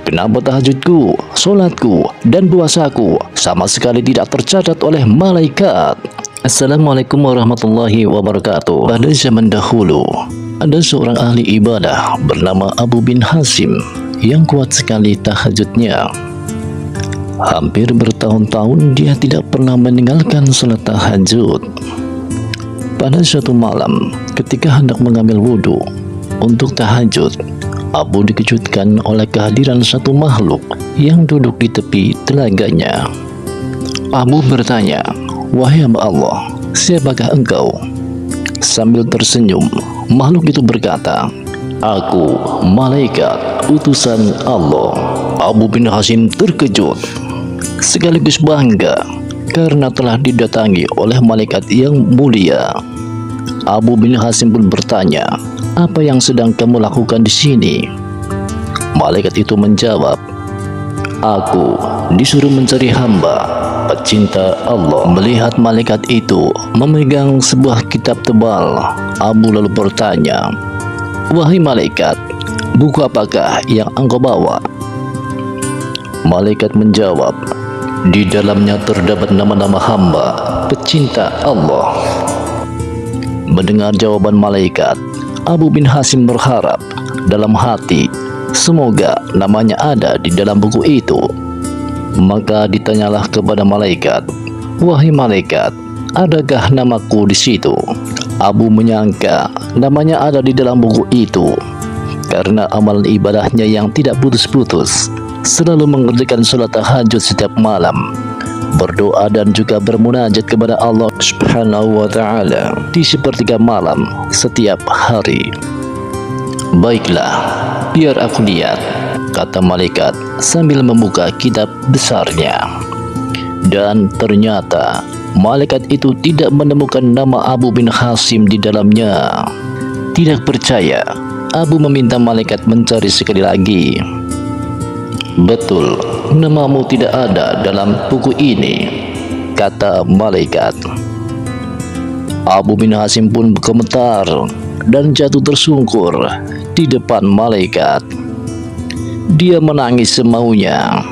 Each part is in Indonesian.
kenapa tahajudku, sholatku, dan puasaku sama sekali tidak tercatat oleh malaikat? Assalamualaikum warahmatullahi wabarakatuh. Pada zaman dahulu, ada seorang ahli ibadah bernama Abu bin Hasim yang kuat sekali tahajudnya. Hampir bertahun-tahun dia tidak pernah meninggalkan sholat tahajud. Pada suatu malam, ketika hendak mengambil wudhu untuk tahajud, Abu dikejutkan oleh kehadiran satu makhluk yang duduk di tepi telaganya. Abu bertanya, "Wahai hamba Allah, siapakah engkau?" Sambil tersenyum, makhluk itu berkata, "Aku malaikat utusan Allah." Abu bin Hasim terkejut sekaligus bangga karena telah didatangi oleh malaikat yang mulia. Abu bin Hasim pun bertanya, "Apa yang sedang kamu lakukan di sini?" Malaikat itu menjawab, "Aku disuruh mencari hamba pecinta Allah." Melihat malaikat itu memegang sebuah kitab tebal, Abu lalu bertanya, "Wahai malaikat, buku apakah yang engkau bawa?" Malaikat menjawab, "Di dalamnya terdapat nama-nama hamba pecinta Allah." Mendengar jawaban malaikat, Abu bin Hasim berharap dalam hati, semoga namanya ada di dalam buku itu. Maka ditanyalah kepada malaikat, "Wahai malaikat, adakah namaku di situ?" Abu menyangka namanya ada di dalam buku itu karena amalan ibadahnya yang tidak putus-putus, selalu mengerjakan sholat tahajud setiap malam, berdoa dan juga bermunajat kepada Allah Subhanahu wa Ta'ala di sepertiga malam setiap hari. "Baiklah, biar aku lihat," kata malaikat sambil membuka kitab besarnya. Dan ternyata malaikat itu tidak menemukan nama Abu bin Hasim di dalamnya. Tidak percaya, Abu meminta malaikat mencari sekali lagi. "Betul, namamu tidak ada dalam buku ini," kata malaikat. Abu bin Hasim pun berkomentar dan jatuh tersungkur di depan malaikat. Dia menangis semaunya.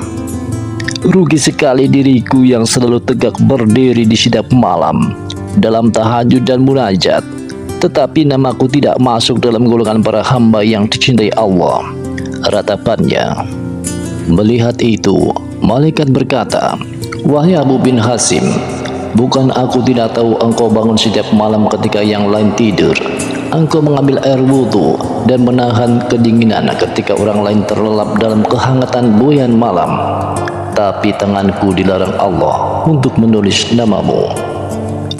"Rugi sekali diriku yang selalu tegak berdiri di setiap malam dalam tahajud dan munajat, tetapi namaku tidak masuk dalam golongan para hamba yang dicintai Allah," ratapannya. Melihat itu, malaikat berkata, "Wahai Abu bin Hasim, bukan aku tidak tahu engkau bangun setiap malam ketika yang lain tidur. Engkau mengambil air wudhu dan menahan kedinginan ketika orang lain terlelap dalam kehangatan buayan malam. Tapi tanganku dilarang Allah untuk menulis namamu.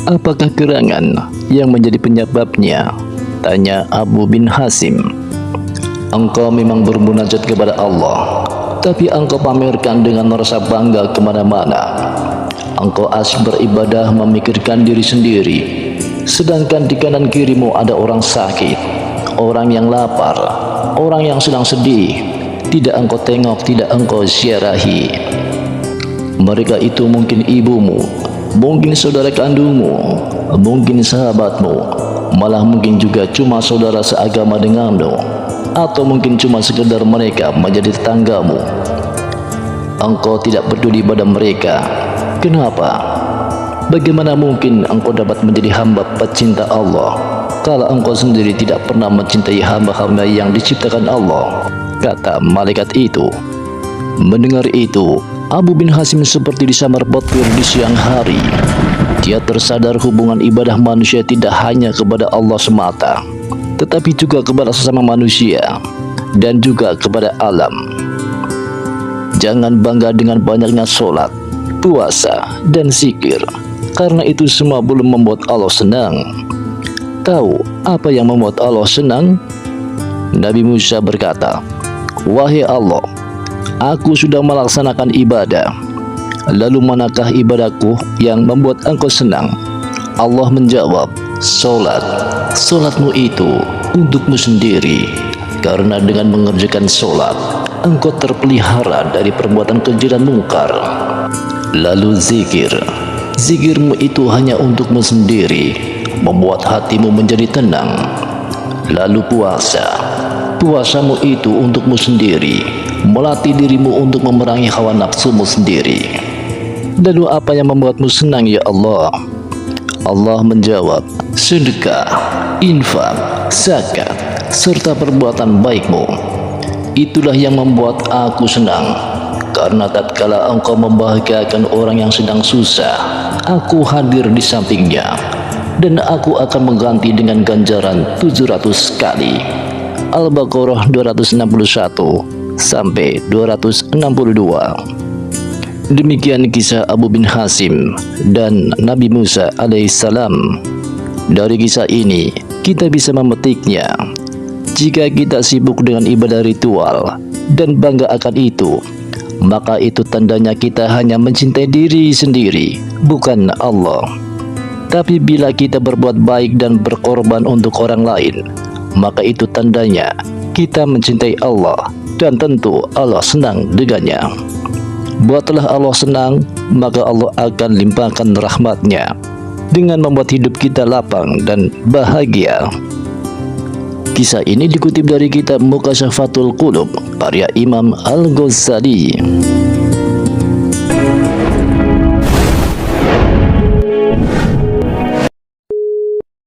Apakah gerangan yang menjadi penyebabnya?" tanya Abu bin Hasim. "Engkau memang bermunajat kepada Allah, tapi engkau pamerkan dengan rasa bangga kemana-mana. Engkau asyik beribadah memikirkan diri sendiri, sedangkan di kanan kirimu ada orang sakit, orang yang lapar, orang yang sedang sedih. Tidak engkau tengok, tidak engkau ziarahi. Mereka itu mungkin ibumu, mungkin saudara kandungmu, mungkin sahabatmu, malah mungkin juga cuma saudara seagama denganmu, atau mungkin cuma sekedar mereka menjadi tetanggamu. Engkau tidak peduli pada mereka. Kenapa? Bagaimana mungkin engkau dapat menjadi hamba pecinta Allah kalau engkau sendiri tidak pernah mencintai hamba-hamba yang diciptakan Allah?" kata malaikat itu. Mendengar itu, Abu bin Hasim seperti disambar petir di siang hari. Dia tersadar hubungan ibadah manusia tidak hanya kepada Allah semata, tetapi juga kepada sesama manusia dan juga kepada alam. Jangan bangga dengan banyaknya sholat, puasa, dan zikir, karena itu semua belum membuat Allah senang. Tahu apa yang membuat Allah senang? Nabi Musa berkata, "Wahai Allah, aku sudah melaksanakan ibadah. Lalu manakah ibadahku yang membuat engkau senang?" Allah menjawab, "Sholat. Sholatmu itu untukmu sendiri, karena dengan mengerjakan sholat engkau terpelihara dari perbuatan keji dan mungkar. Lalu zikir. Zikirmu itu hanya untukmu sendiri, membuat hatimu menjadi tenang. Lalu puasa. Puasamu itu untukmu sendiri, melatih dirimu untuk memerangi hawa nafsumu sendiri. Lalu apa yang membuatmu senang ya Allah? Allah menjawab, sedekah, infak, zakat, serta perbuatan baikmu. Itulah yang membuat aku senang. Karena tatkala engkau membahagiakan orang yang sedang susah, aku hadir di sampingnya, dan aku akan mengganti dengan ganjaran 700 kali. Al-Baqarah 261 sampai 262. Demikian kisah Abu bin Hasim dan Nabi Musa alaihissalam. Dari kisah ini kita bisa memetiknya, jika kita sibuk dengan ibadah ritual dan bangga akan itu, maka itu tandanya kita hanya mencintai diri sendiri, bukan Allah. Tapi bila kita berbuat baik dan berkorban untuk orang lain, maka itu tandanya kita mencintai Allah, dan tentu Allah senang dengannya. Buatlah Allah senang, maka Allah akan limpahkan rahmat-Nya dengan membuat hidup kita lapang dan bahagia. Kisah ini dikutip dari kitab Mukashafatul Qulub karya Imam Al-Ghazali.